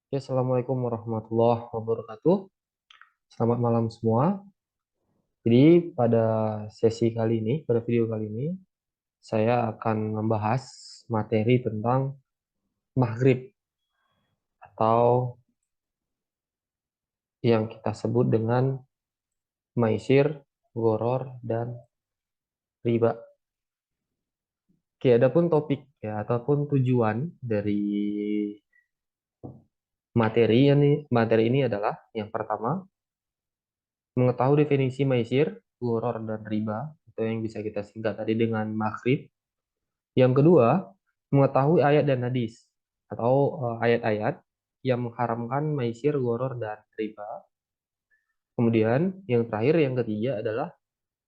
Ya, Assalamualaikum warahmatullahi wabarakatuh. Selamat malam semua. Jadi pada sesi kali ini, pada video kali ini, saya akan membahas materi tentang maghrib atau yang kita sebut dengan maisir, goror, dan riba. Oke, adapun topik ya ataupun tujuan dari materi ini adalah yang pertama, mengetahui definisi maisir, goror, dan riba atau yang bisa kita singkat tadi dengan maghrib. Yang kedua, mengetahui ayat dan hadis atau ayat-ayat yang mengharamkan maisir, goror, dan riba. Kemudian, yang terakhir, yang ketiga adalah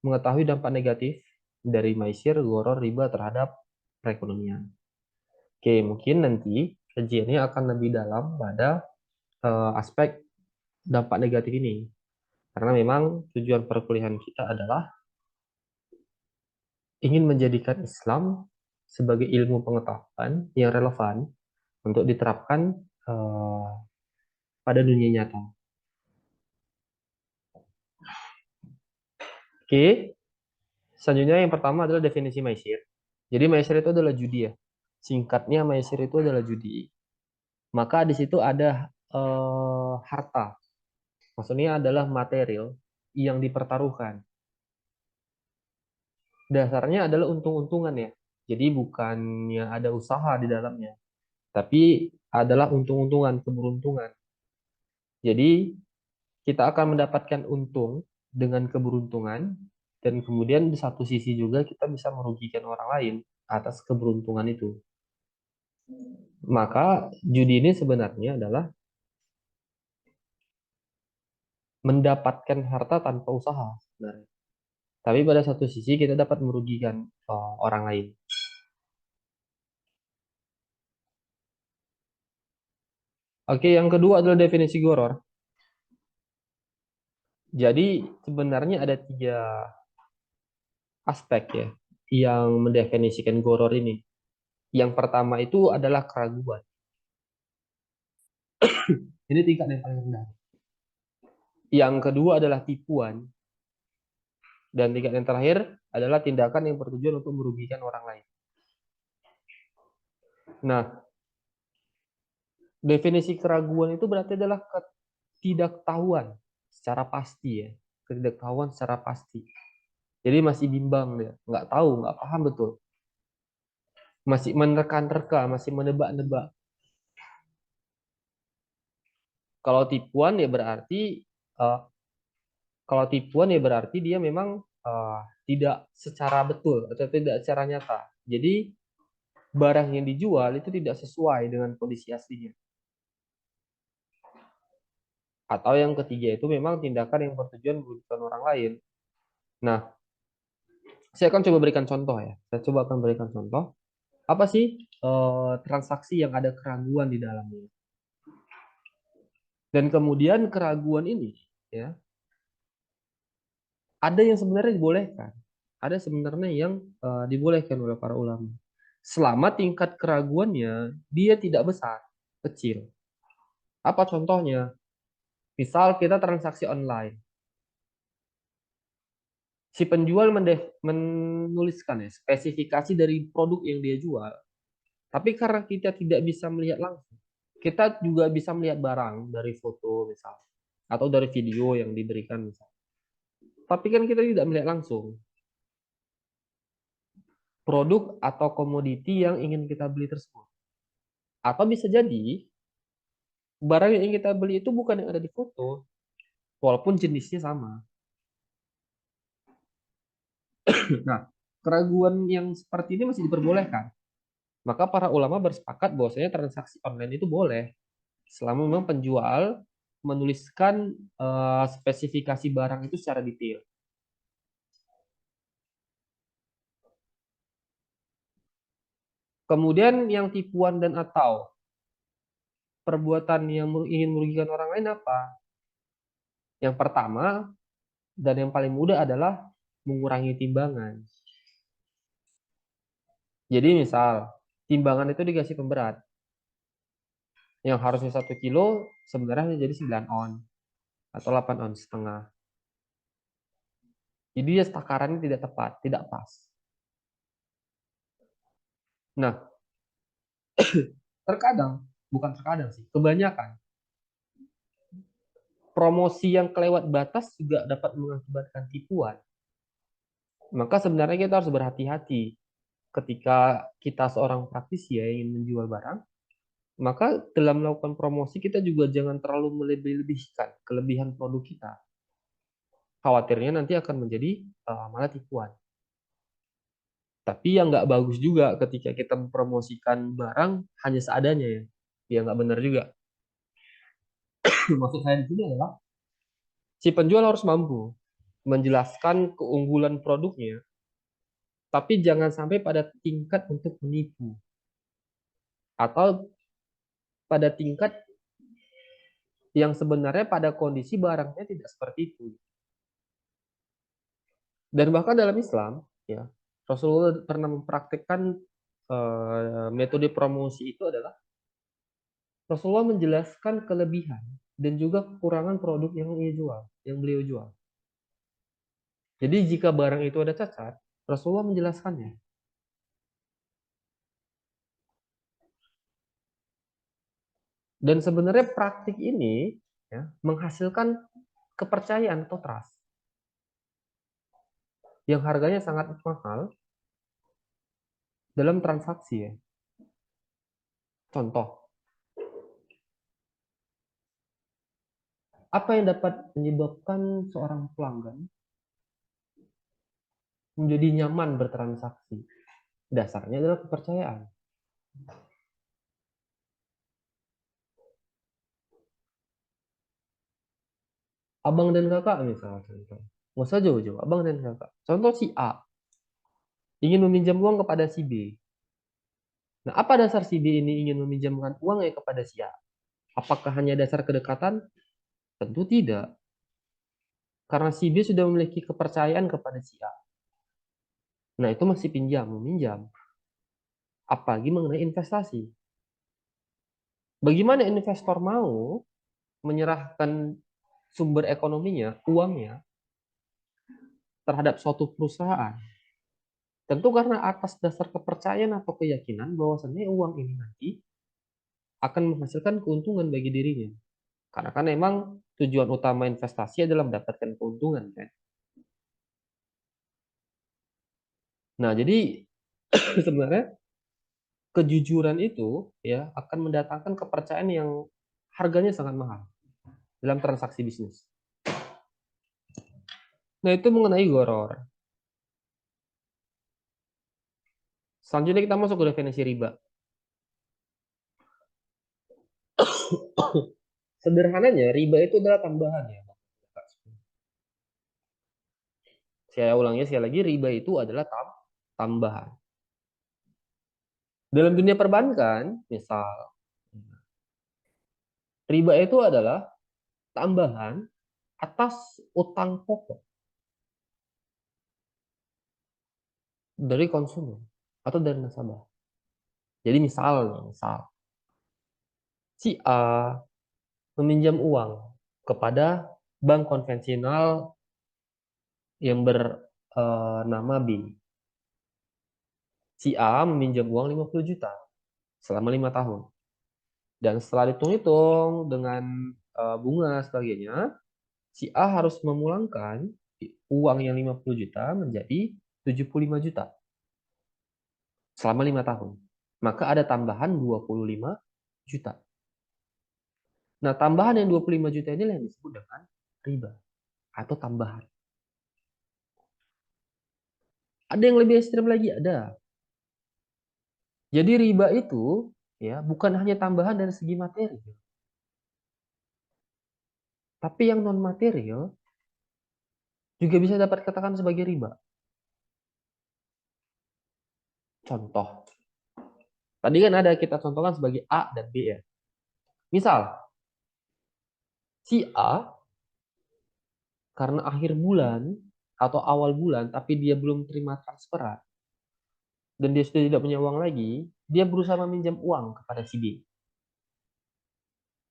mengetahui dampak negatif dari maisir, goror, riba terhadap perekonomian. Oke, mungkin nanti kajiannya akan lebih dalam pada aspek dampak negatif ini. Karena memang tujuan perkuliahan kita adalah ingin menjadikan Islam sebagai ilmu pengetahuan yang relevan untuk diterapkan eh, pada dunia nyata. Oke, selanjutnya yang pertama adalah definisi maisir. Jadi maisir itu adalah judi ya. Singkatnya maisir itu adalah judi. Maka di situ ada harta. Maksudnya adalah material yang dipertaruhkan. Dasarnya adalah untung-untungan ya. Jadi bukannya ada usaha di dalamnya, tapi adalah untung-untungan, keberuntungan. Jadi kita akan mendapatkan untung dengan keberuntungan dan kemudian di satu sisi juga kita bisa merugikan orang lain atas keberuntungan itu. Maka judi ini sebenarnya adalah mendapatkan harta tanpa usaha sebenarnya. Tapi pada satu sisi kita dapat merugikan orang lain. Oke, yang kedua adalah definisi goror. Jadi sebenarnya ada tiga aspek ya yang mendefinisikan goror ini. Yang pertama itu adalah keraguan. Ini tingkat yang paling rendah. Yang kedua adalah tipuan. Dan tingkat yang terakhir adalah tindakan yang bertujuan untuk merugikan orang lain. Nah, definisi keraguan itu berarti adalah ketidaktahuan secara pasti ya. Ketidaktahuan secara pasti. Jadi masih bimbang dia, nggak tahu, nggak paham betul. Masih menerka-nerka, masih menebak-nebak. Kalau tipuan ya berarti eh, kalau tipuan ya berarti dia memang eh, tidak secara betul atau tidak secara nyata. Jadi barang yang dijual itu tidak sesuai dengan kondisi aslinya. Atau yang ketiga itu memang tindakan yang bertujuan merugikan orang lain. Nah, saya akan coba berikan contoh ya. Saya coba akan berikan contoh. Apa sih transaksi yang ada keraguan di dalamnya? Dan kemudian keraguan ini, ya, ada yang sebenarnya dibolehkan, ada sebenarnya yang dibolehkan oleh para ulama. Selama tingkat keraguannya dia tidak besar, kecil. Apa contohnya? Misal kita transaksi online. Si penjual menuliskan ya spesifikasi dari produk yang dia jual. Tapi karena kita tidak bisa melihat langsung, kita juga bisa melihat barang dari foto misal atau dari video yang diberikan misal. Tapi kan kita tidak melihat langsung produk atau komoditi yang ingin kita beli tersebut. Atau bisa jadi barang yang ingin kita beli itu bukan yang ada di foto, walaupun jenisnya sama. Nah, keraguan yang seperti ini masih diperbolehkan. Maka para ulama bersepakat bahwasanya transaksi online itu boleh selama memang penjual menuliskan spesifikasi barang itu secara detail. Kemudian yang tipuan dan atau perbuatan yang ingin merugikan orang lain apa? Yang pertama dan yang paling mudah adalah mengurangi timbangan. Jadi misal timbangan itu dikasih pemberat. Yang harusnya 1 kilo sebenarnya jadi 9 on atau 8 on setengah. Jadi dia takarannya tidak tepat, tidak pas. Nah, terkadang, bukan terkadang sih, kebanyakan promosi yang kelewat batas juga dapat mengakibatkan tipuan. Maka sebenarnya kita harus berhati-hati ketika kita seorang praktisi ya ingin menjual barang, maka dalam melakukan promosi kita juga jangan terlalu melebih-lebihkan kelebihan produk kita. Khawatirnya nanti akan menjadi malah tipuan. Tapi yang nggak bagus juga ketika kita mempromosikan barang hanya seadanya ya. Ya nggak benar juga. Maksud saya di sini adalah si penjual harus mampu menjelaskan keunggulan produknya, tapi jangan sampai pada tingkat untuk menipu atau pada tingkat yang sebenarnya pada kondisi barangnya tidak seperti itu. Dan bahkan dalam Islam, ya Rasulullah pernah mempraktikkan metode promosi itu adalah Rasulullah menjelaskan kelebihan dan juga kekurangan produk yang ia jual, yang beliau jual. Jadi jika barang itu ada cacat, Rasulullah menjelaskannya. Dan sebenarnya praktik ini ya, menghasilkan kepercayaan atau trust yang harganya sangat mahal dalam transaksi ya. Contoh, apa yang dapat menyebabkan seorang pelanggan menjadi nyaman bertransaksi? Dasarnya adalah kepercayaan. Abang dan kakak misalnya contoh. Nggak usah jauh-jauh, abang dan kakak. Contoh si A ingin meminjam uang kepada si B. Nah, apa dasar si B ini ingin meminjamkan uang ya kepada si A? Apakah hanya dasar kedekatan? Tentu tidak. Karena si B sudah memiliki kepercayaan kepada si A. Nah, itu masih pinjam, meminjam. Apalagi mengenai investasi. Bagaimana investor mau menyerahkan sumber ekonominya, uangnya, terhadap suatu perusahaan? Tentu karena atas dasar kepercayaan atau keyakinan bahwasannya uang ini nanti akan menghasilkan keuntungan bagi dirinya. Karena kan memang tujuan utama investasi adalah mendapatkan keuntungan kan. Nah, jadi sebenarnya kejujuran itu ya akan mendatangkan kepercayaan yang harganya sangat mahal dalam transaksi bisnis. Nah, itu mengenai goror. Selanjutnya kita masuk ke definisi riba. Sederhananya, riba itu adalah tambahan ya. Saya ulangi sekali lagi, riba itu adalah tambahan. Dalam dunia perbankan, misal, riba itu adalah tambahan atas utang pokok dari konsumen atau dari nasabah. Jadi misal si A meminjam uang kepada bank konvensional yang bernama B. Si A meminjam uang 50 juta selama 5 tahun. Dan setelah dihitung-hitung dengan bunga sebagainya, si A harus memulangkan uang yang 50 juta menjadi 75 juta selama 5 tahun. Maka ada tambahan 25 juta. Nah, tambahan yang 25 juta ini yang disebut dengan riba atau tambahan. Ada yang lebih ekstrim lagi, ada. Jadi riba itu ya bukan hanya tambahan dari segi materi, tapi yang non material juga bisa dapat katakan sebagai riba. Contoh, tadi kan ada kita contohkan sebagai A dan B ya. Misal, si A karena akhir bulan atau awal bulan tapi dia belum terima transferan dan dia sudah tidak punya uang lagi, dia berusaha meminjam uang kepada si B.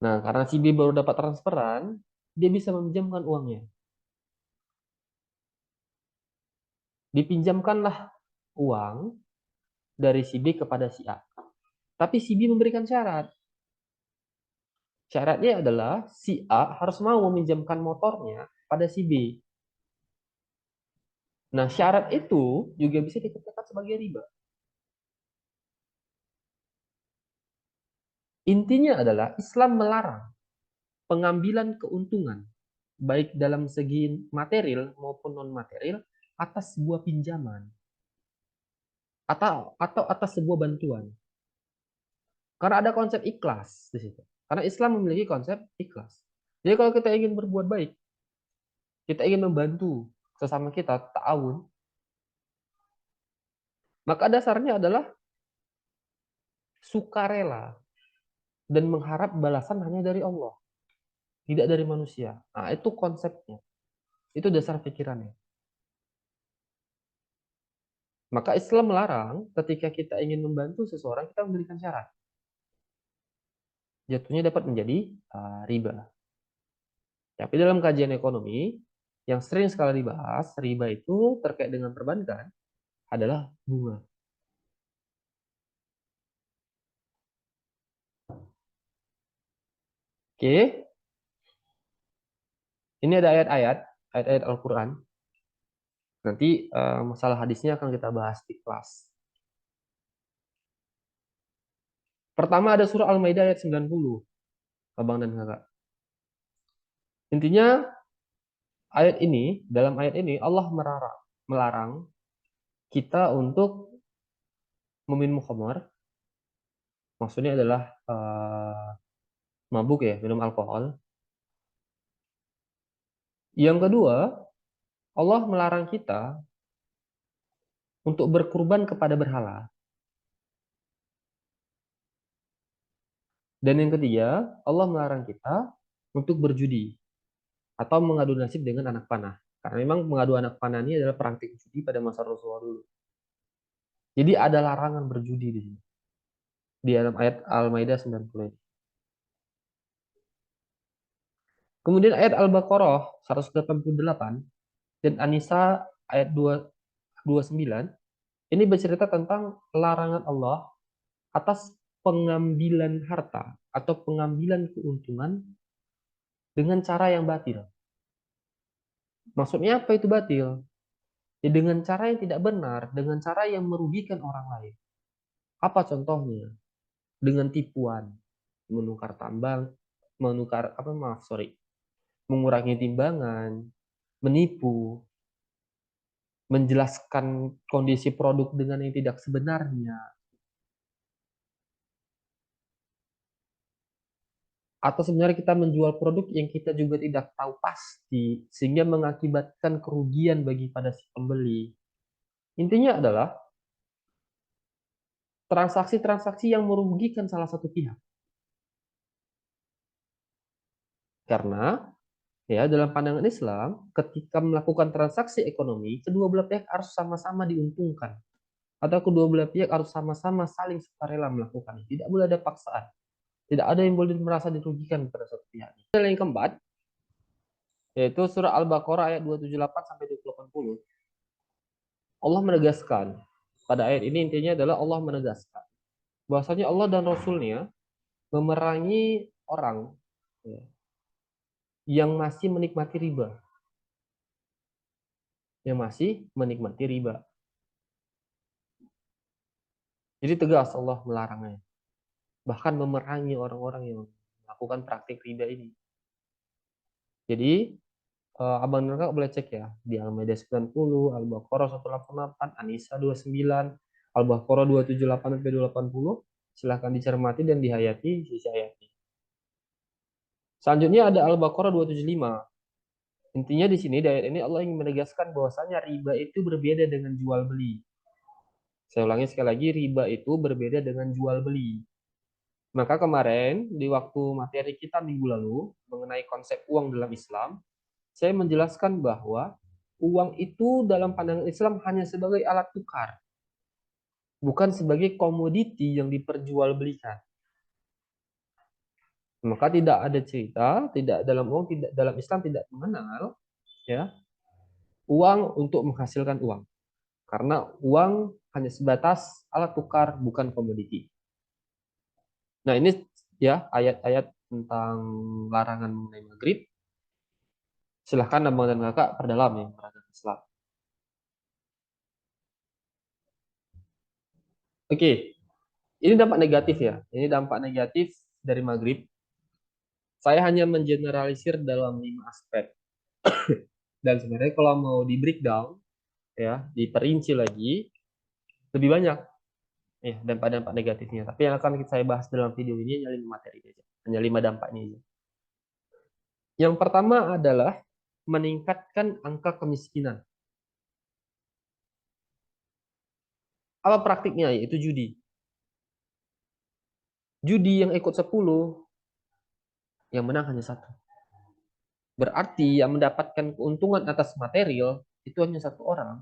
Nah, karena si B baru dapat transferan, dia bisa meminjamkan uangnya. Dipinjamkanlah uang dari si B kepada si A. Tapi si B memberikan syarat. Syaratnya adalah si A harus mau meminjamkan motornya pada si B. Nah, syarat itu juga bisa dikatakan sebagai riba. Intinya adalah Islam melarang pengambilan keuntungan, baik dalam segi material maupun non-material, atas sebuah pinjaman atau atas sebuah bantuan. Karena ada konsep ikhlas di situ. Karena Islam memiliki konsep ikhlas. Jadi kalau kita ingin berbuat baik, kita ingin membantu sesama kita, ta'awun, maka dasarnya adalah sukarela dan mengharap balasan hanya dari Allah, tidak dari manusia. Nah, itu konsepnya. Itu dasar pikirannya. Maka Islam melarang ketika kita ingin membantu seseorang, kita memberikan syarat. Jatuhnya dapat menjadi riba. Tapi dalam kajian ekonomi, yang sering sekali dibahas, riba itu terkait dengan perbankan adalah bunga. Oke, ini ada ayat-ayat Al-Quran. Nanti masalah hadisnya akan kita bahas di kelas. Pertama ada surah Al-Maidah ayat 90, Abang dan Kakak. Intinya dalam ayat ini Allah melarang kita untuk meminum khamar. Maksudnya adalah mabuk ya, minum alkohol. Yang kedua, Allah melarang kita untuk berkurban kepada berhala. Dan yang ketiga, Allah melarang kita untuk berjudi atau mengadu nasib dengan anak panah. Karena memang mengadu anak panah ini adalah praktik judi pada masa Rasulullah dulu. Jadi ada larangan berjudi di sini. Di dalam ayat Al-Maidah 90 ini. Kemudian ayat Al-Baqarah 188 dan An-Nisa ayat 229 ini bercerita tentang larangan Allah atas pengambilan harta atau pengambilan keuntungan dengan cara yang batil. Maksudnya apa itu batil? Ya, dengan cara yang tidak benar, dengan cara yang merugikan orang lain. Apa contohnya? Dengan tipuan, menukar tambang, menukar apa maaf sorry, mengurangi timbangan, menipu, menjelaskan kondisi produk dengan yang tidak sebenarnya, atau sebenarnya kita menjual produk yang kita juga tidak tahu pasti sehingga mengakibatkan kerugian bagi pada si pembeli. Intinya adalah transaksi-transaksi yang merugikan salah satu pihak. Karena ya dalam pandangan Islam, ketika melakukan transaksi ekonomi, kedua belah pihak harus sama-sama diuntungkan atau kedua belah pihak harus sama-sama saling sukarela melakukan. Tidak boleh ada paksaan. Tidak ada yang boleh merasa dirugikan pada satu pihak. Yang keempat, yaitu surah Al-Baqarah ayat 278 sampai 280. Allah menegaskan, pada ayat ini intinya adalah Allah menegaskan bahwasanya Allah dan Rasulnya memerangi orang ya, yang masih menikmati riba, yang masih menikmati riba. Jadi tegas Allah melarangnya, bahkan memerangi orang-orang yang melakukan praktik riba ini. Jadi Abang dan Kakak boleh cek ya di Al-Maidah 90, Al-Baqarah 188, An-Nisa 29, Al-Baqarah 278 sampai 280. Silahkan dicermati dan dihayati sisi ayatnya. Selanjutnya ada Al-Baqarah 275. Intinya di sini di ayat ini Allah ingin menegaskan bahwasanya riba itu berbeda dengan jual beli. Saya ulangi sekali lagi, riba itu berbeda dengan jual beli. Maka kemarin di waktu materi kita minggu lalu mengenai konsep uang dalam Islam, saya menjelaskan bahwa uang itu dalam pandangan Islam hanya sebagai alat tukar, bukan sebagai komoditi yang diperjualbelikan. Maka tidak ada cerita, tidak dalam uang, tidak dalam Islam tidak mengenal ya uang untuk menghasilkan uang. Karena uang hanya sebatas alat tukar, bukan komoditi. Nah, ini ya ayat-ayat tentang larangan mengenai maghrib. Silahkan abang dan kakak perdalam ya peradaban Islam. Oke, ini dampak negatif ya. Ini dampak negatif dari maghrib. Saya hanya mengeneralisir dalam 5 aspek. Dan sebenarnya kalau mau di breakdown, ya, diperinci lagi, lebih banyak ya dampak-dampak negatifnya. Tapi yang akan saya bahas dalam video ini hanya 5 materi aja. Hanya 5 dampaknya aja. Yang pertama adalah meningkatkan angka kemiskinan. Apa praktiknya? Yaitu judi. Judi yang ikut 10, yang menang hanya satu. Berarti yang mendapatkan keuntungan atas material itu hanya satu orang.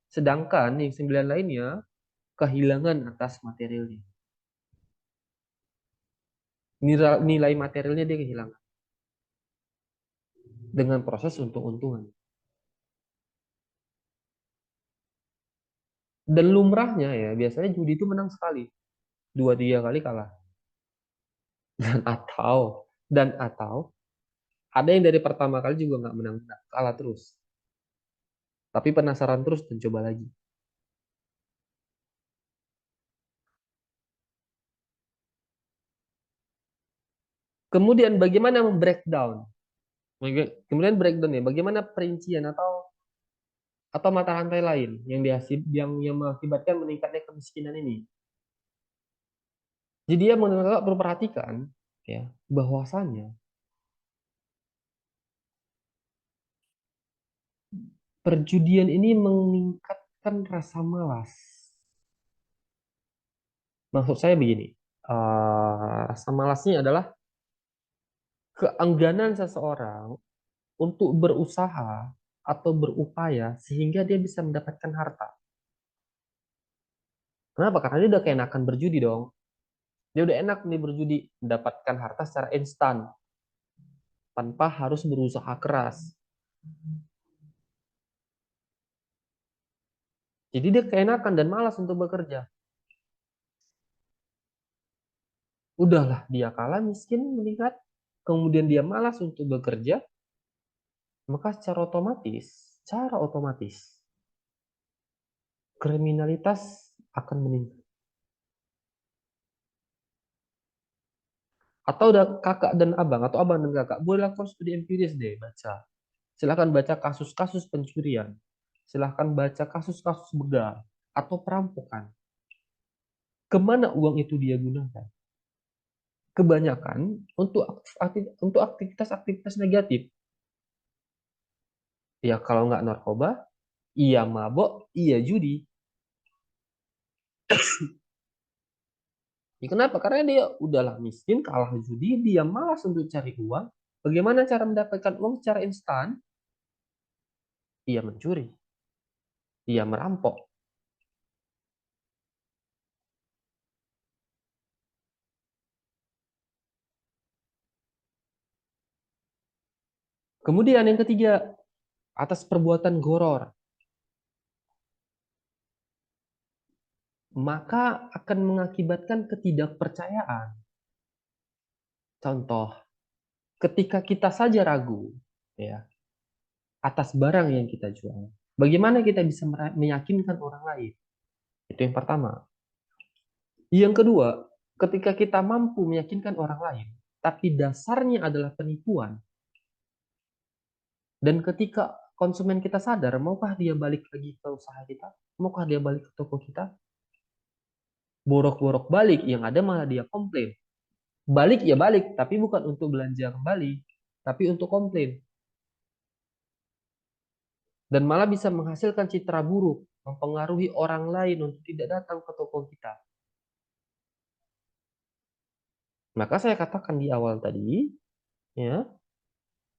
Sedangkan yang 9 lainnya kehilangan atas materialnya. Nilai materialnya dia kehilangan dengan proses untung-untungan. Dan lumrahnya ya, biasanya judi itu menang sekali. 2-3 kali kalah. Dan atau ada yang dari pertama kali juga nggak menang, kalah terus. Tapi penasaran terus dan coba lagi. Kemudian bagaimana membreakdown? Kemudian breakdown ya, bagaimana perincian atau mata rantai lain yang mengakibatkan meningkatnya kemiskinan ini. Jadi dia perlu perhatikan ya bahwasannya perjudian ini meningkatkan rasa malas. Maksud saya begini, rasa malasnya adalah keengganan seseorang untuk berusaha atau berupaya sehingga dia bisa mendapatkan harta. Kenapa? Karena dia udah keenakan berjudi dong. Dia udah enak nih berjudi, mendapatkan harta secara instan tanpa harus berusaha keras. Jadi dia keenakan dan malas untuk bekerja. Udahlah dia kalah miskin meningkat, kemudian dia malas untuk bekerja, maka secara otomatis kriminalitas akan meningkat. Atau udah kakak dan abang atau abang dan kakak boleh lakukan studi empiris deh, baca. Silahkan baca kasus-kasus pencurian. Silahkan baca kasus-kasus begal atau perampokan. Kemana uang itu dia gunakan? Kebanyakan untuk aktivitas-aktivitas negatif. Ya kalau nggak narkoba, iya mabok, iya judi. Ya, kenapa? Karena dia udahlah miskin, kalah judi, dia malas untuk cari uang. Bagaimana cara mendapatkan uang secara instan? Ia mencuri, ia merampok. Kemudian yang ketiga, atas perbuatan goror, maka akan mengakibatkan ketidakpercayaan. Contoh, ketika kita saja ragu ya atas barang yang kita jual, bagaimana kita bisa meyakinkan orang lain? Itu yang pertama. Yang kedua, ketika kita mampu meyakinkan orang lain, tapi dasarnya adalah penipuan, dan ketika konsumen kita sadar, maukah dia balik lagi ke usaha kita? Maukah dia balik ke toko kita? Borok-borok balik, yang ada malah dia komplain. Balik ya balik, tapi bukan untuk belanja kembali, tapi untuk komplain. Dan malah bisa menghasilkan citra buruk, mempengaruhi orang lain untuk tidak datang ke toko kita. Maka saya katakan di awal tadi, ya,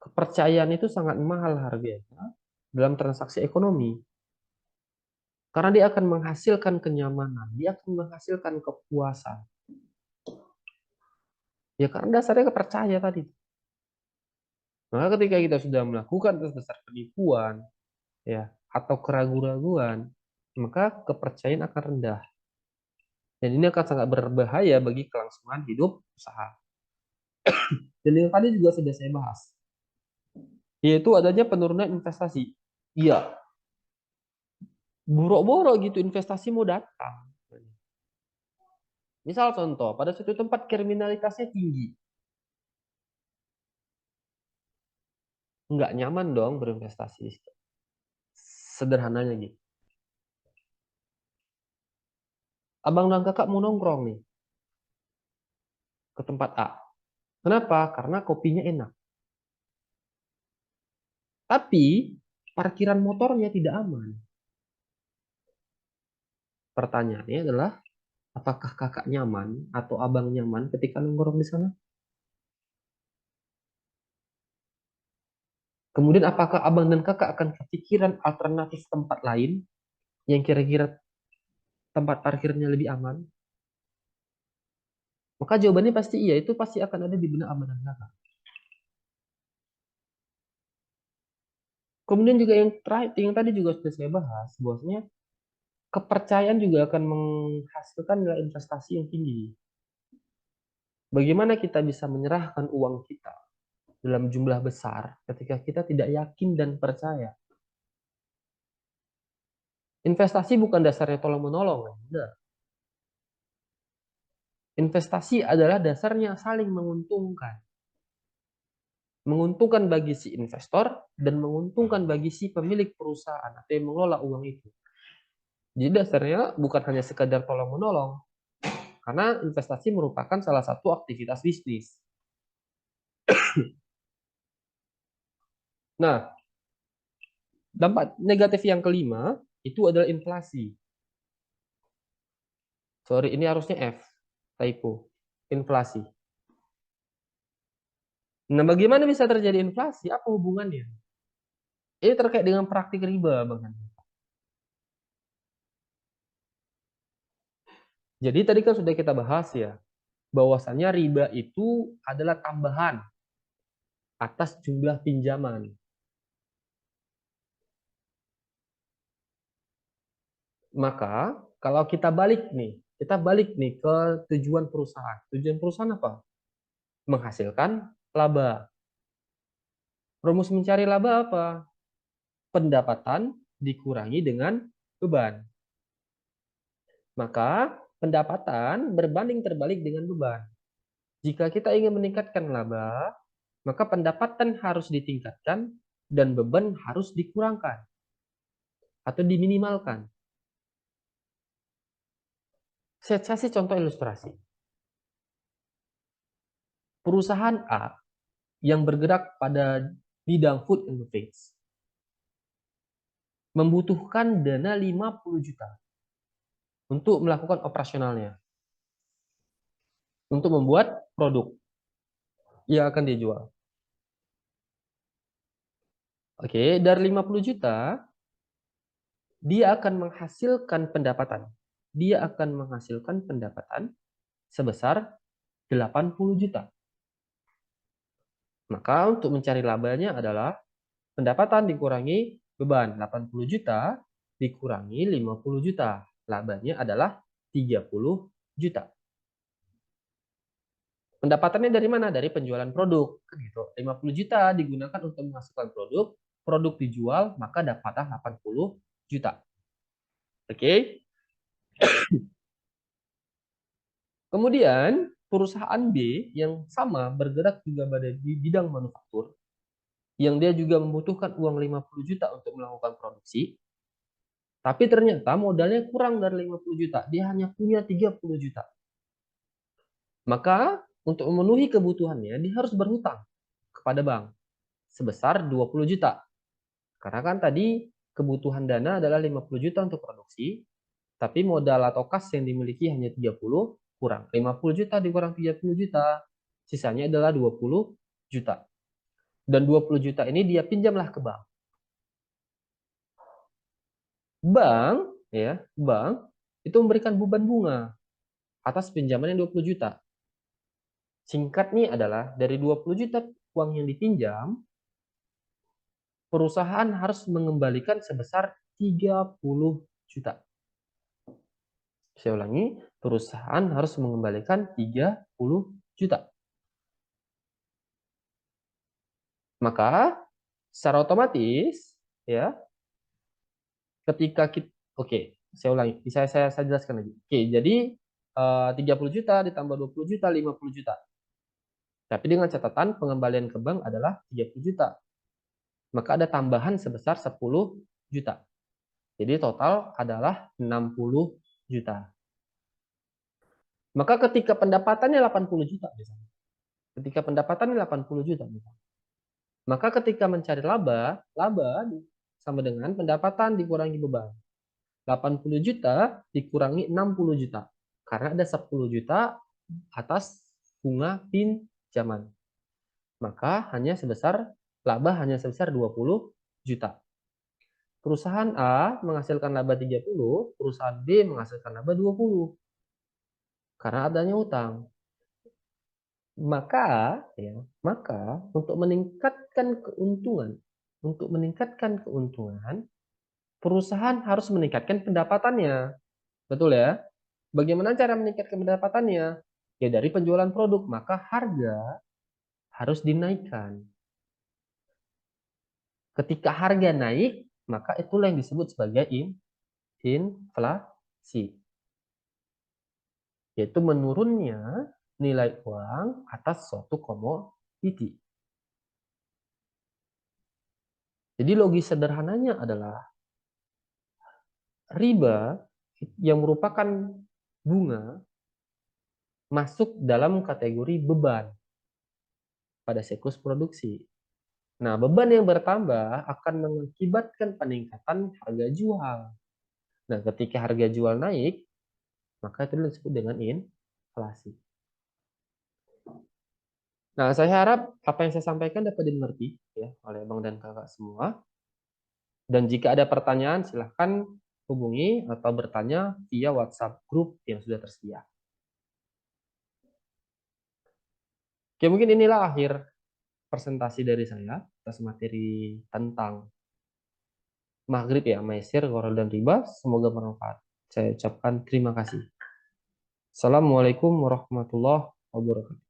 kepercayaan itu sangat mahal harganya dalam transaksi ekonomi. Karena dia akan menghasilkan kenyamanan, dia akan menghasilkan kepuasan. Ya karena dasarnya kepercaya tadi. Maka ketika kita sudah melakukan tes dasar penipuan, ya, atau keraguan-raguan, maka kepercayaan akan rendah. Dan ini akan sangat berbahaya bagi kelangsungan hidup usaha. Dan yang tadi juga sudah saya bahas, yaitu adanya penurunan investasi. Iya, buruk-buruk gitu investasi mau datang. Misal contoh, pada suatu tempat kriminalitasnya tinggi, nggak nyaman dong berinvestasi. Sederhananya gitu. Abang dan kakak mau nongkrong nih ke tempat A. Kenapa? Karena kopinya enak. Tapi parkiran motornya tidak aman. Pertanyaannya adalah, apakah kakak nyaman atau abang nyaman ketika nongkrong di sana? Kemudian apakah abang dan kakak akan kepikiran alternatif tempat lain yang kira-kira tempat parkirnya lebih aman? Maka jawabannya pasti iya, itu pasti akan ada di benak abang dan kakak. Kemudian juga yang terakhir, yang tadi juga sudah saya bahas, bahwasanya kepercayaan juga akan menghasilkan nilai investasi yang tinggi. Bagaimana kita bisa menyerahkan uang kita dalam jumlah besar ketika kita tidak yakin dan percaya? Investasi bukan dasarnya tolong-menolong. Enggak. Investasi adalah dasarnya saling menguntungkan. Menguntungkan bagi si investor dan menguntungkan bagi si pemilik perusahaan atau yang mengelola uang itu. Jadi dasarnya bukan hanya sekadar tolong-menolong, karena investasi merupakan salah satu aktivitas bisnis. Nah, dampak negatif yang kelima itu adalah inflasi. Sorry, ini harusnya F, typo. Inflasi. Nah, bagaimana bisa terjadi inflasi? Apa hubungannya? Ini terkait dengan praktik riba, Bang. Jadi tadi kan sudah kita bahas ya, bahwasannya riba itu adalah tambahan atas jumlah pinjaman. Maka kalau kita balik nih ke tujuan perusahaan. Tujuan perusahaan apa? Menghasilkan laba. Rumus mencari laba apa? Pendapatan dikurangi dengan beban. Maka pendapatan berbanding terbalik dengan beban. Jika kita ingin meningkatkan laba, maka pendapatan harus ditingkatkan dan beban harus dikurangkan atau diminimalkan. Saya kasih contoh ilustrasi. Perusahaan A yang bergerak pada bidang food and beverage membutuhkan dana 50 juta untuk melakukan operasionalnya, untuk membuat produk yang akan dijual. Oke, dari 50 juta, dia akan menghasilkan pendapatan. Dia akan menghasilkan pendapatan sebesar 80 juta. Maka untuk mencari labanya adalah pendapatan dikurangi beban. 80 juta dikurangi 50 juta. Labanya adalah 30 juta. Pendapatannya dari mana? Dari penjualan produk. Kan gitu. 50 juta digunakan untuk menghasilkan produk, produk dijual, maka dapatlah 80 juta. Oke. Kemudian perusahaan B yang sama bergerak juga pada di bidang manufaktur, yang dia juga membutuhkan uang 50 juta untuk melakukan produksi, tapi ternyata modalnya kurang dari 50 juta. Dia hanya punya 30 juta. Maka untuk memenuhi kebutuhannya, dia harus berhutang kepada bank sebesar 20 juta. Karena kan tadi kebutuhan dana adalah 50 juta untuk produksi, tapi modal atau kas yang dimiliki hanya 30, kurang 50 juta dikurang 30 juta, sisanya adalah 20 juta. Dan 20 juta ini dia pinjamlah ke bank. Bank, itu memberikan beban bunga atas pinjaman yang 20 juta. Singkatnya adalah dari 20 juta uang yang dipinjam, perusahaan harus mengembalikan sebesar 30 juta. Saya ulangi, perusahaan harus mengembalikan 30 juta. Maka secara otomatis ya, ketika kita, oke, saya ulangi, saya jelaskan lagi. Oke, jadi 30 juta ditambah 20 juta, 50 juta. Tapi dengan catatan pengembalian ke bank adalah 30 juta. Maka ada tambahan sebesar 10 juta. Jadi total adalah 60 juta. Maka ketika pendapatannya 80 juta misalnya. Ketika pendapatannya 80 juta misalnya. Maka ketika mencari laba, laba sama dengan pendapatan dikurangi beban. 80 juta dikurangi 60 juta. Karena ada 10 juta atas bunga pinjaman. Maka laba hanya sebesar 20 juta. Perusahaan A menghasilkan laba 30, perusahaan B menghasilkan laba 20. Karena adanya utang. Maka untuk meningkatkan keuntungan, perusahaan harus meningkatkan pendapatannya. Betul ya? Bagaimana cara meningkatkan pendapatannya? Ya dari penjualan produk, maka harga harus dinaikkan. Ketika harga naik, maka itulah yang disebut sebagai inflasi. Yaitu menurunnya nilai uang atas suatu komoditi. Jadi logis sederhananya adalah riba yang merupakan bunga masuk dalam kategori beban pada siklus produksi. Nah, beban yang bertambah akan mengakibatkan peningkatan harga jual. Nah, ketika harga jual naik, maka itu disebut dengan inflasi. Nah, saya harap apa yang saya sampaikan dapat dimengerti ya oleh Bang dan Kakak semua. Dan jika ada pertanyaan, silahkan hubungi atau bertanya via WhatsApp grup yang sudah tersedia. Oke, mungkin inilah akhir presentasi dari saya atas materi tentang maghrib ya, maisir, gharar, dan riba. Semoga bermanfaat. Saya ucapkan terima kasih. Assalamualaikum warahmatullahi wabarakatuh.